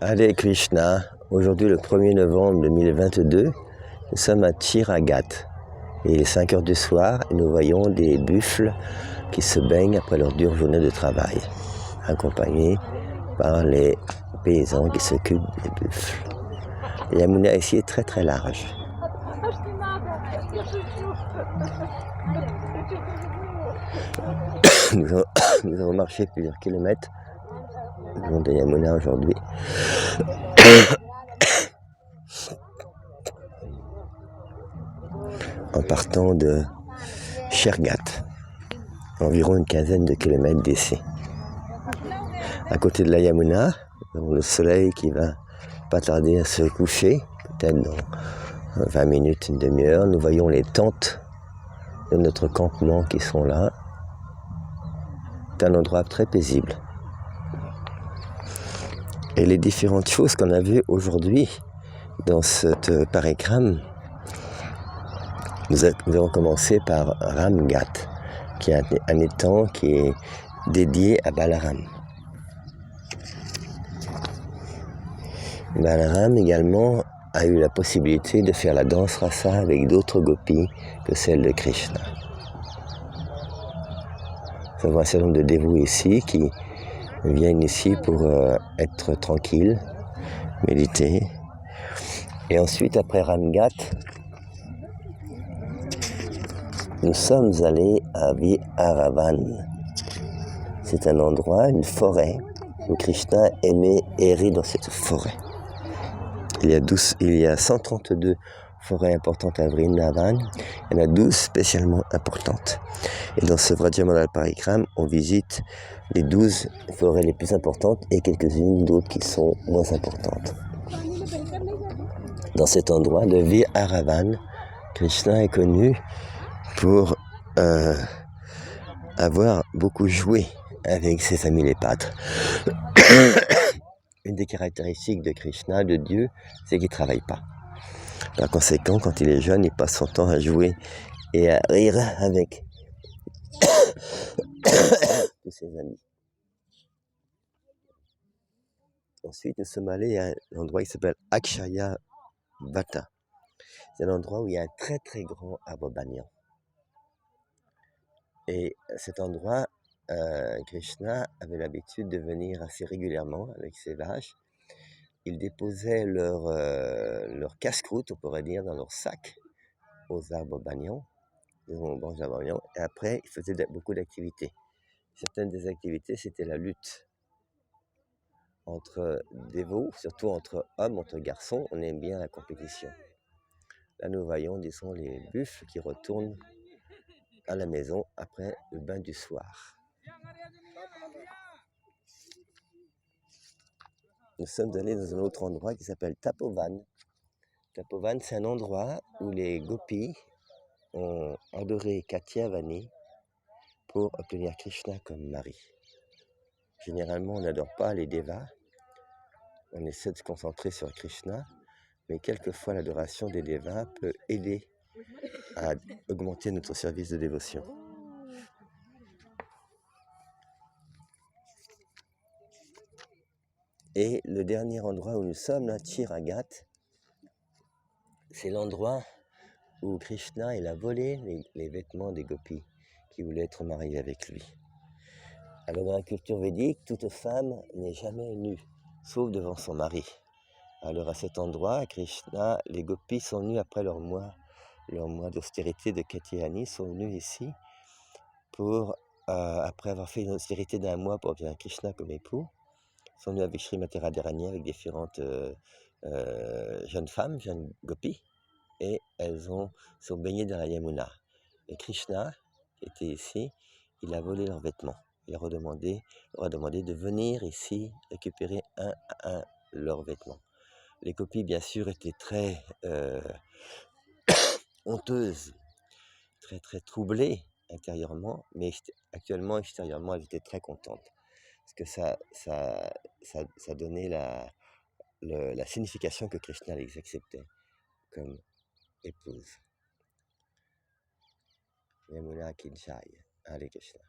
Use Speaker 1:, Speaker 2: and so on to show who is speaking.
Speaker 1: Hare Krishna, aujourd'hui le 1er novembre 2022, nous sommes à Chiragat. Il est 5 heures du soir et nous voyons des buffles qui se baignent après leur dure journée de travail, accompagnés par les paysans qui s'occupent des buffles. La Yamuna ici est très large. Nous avons marché plusieurs kilomètres le long de la Yamuna aujourd'hui. En partant de Chiragat, environ une quinzaine de kilomètres d'ici. À côté de la Yamuna, le soleil qui va pas tarder à se coucher, peut-être dans 20 minutes, une demi-heure, nous voyons les tentes de notre campement qui sont là. C'est un endroit très paisible. Et les différentes choses qu'on a vues aujourd'hui dans cette parikrama, nous avons commencé par Ramgat, qui est un étang qui est dédié à Balaram. Balaram également a eu la possibilité de faire la danse rasa avec d'autres gopis que celle de Krishna. Nous avons un certain nombre de dévots ici qui viennent ici pour être tranquilles, méditer. Et ensuite, après Ramgat, nous sommes allés à Viharavan. C'est un endroit, une forêt, où Krishna aimait errer dans cette forêt. Il y a 132 forêts importantes à Vrindavan, il y en a 12 spécialement importantes. Et dans ce Vrajamandal Parikrama, on visite les 12 forêts les plus importantes et quelques-unes d'autres qui sont moins importantes. Dans cet endroit de Viharavan, Krishna est connu pour avoir beaucoup joué avec ses amis les pâtres. Une des caractéristiques de Krishna, de Dieu, c'est qu'il ne travaille pas. Par conséquent, quand il est jeune, il passe son temps à jouer et à rire avec tous ses amis. Ensuite, nous sommes allés à un endroit qui s'appelle Akshaya Vata. C'est un endroit où il y a un très grand arbre banyan. Et cet endroit, Krishna avait l'habitude de venir assez régulièrement avec ses vaches. Ils déposaient leur casse-croûte, on pourrait dire, dans leur sac aux arbres banyan, aux branches d'arbres banyan. Et après, ils faisaient beaucoup d'activités. Certaines des activités, c'était la lutte entre dévots, surtout entre hommes, entre garçons. On aime bien la compétition. Là, nous voyons, disons, les buffles qui retournent à la maison après le bain du soir. Nous sommes allés dans un autre endroit qui s'appelle Tapovan. Tapovan, c'est un endroit où les gopis ont adoré Katyavani pour obtenir Krishna comme mari. Généralement, on n'adore pas les devas, on essaie de se concentrer sur Krishna, mais quelquefois l'adoration des devas peut aider à augmenter notre service de dévotion. Et le dernier endroit où nous sommes, là, Chiragat, c'est l'endroit où Krishna il a volé les vêtements des gopis qui voulaient être mariés avec lui. Alors dans la culture védique, toute femme n'est jamais nue, sauf devant son mari. Alors à cet endroit, Krishna, les gopis sont venus après leur mois d'austérité de Katyayani, sont venus ici pour, après avoir fait une austérité d'un mois pour obtenir Krishna comme époux, sont venus avec Srimati Radharani, avec différentes jeunes femmes, jeunes gopis, et elles sont baignées dans la Yamuna. Et Krishna, qui était ici, il a volé leurs vêtements. Il leur a demandé de venir ici récupérer un à un leurs vêtements. Les gopis, bien sûr, étaient très honteuses, très troublées intérieurement, mais actuellement, extérieurement, elles étaient très contentes. Parce que ça donnait la signification que Krishna les acceptait comme épouse. Yamuna Kinchai, Hare Krishna.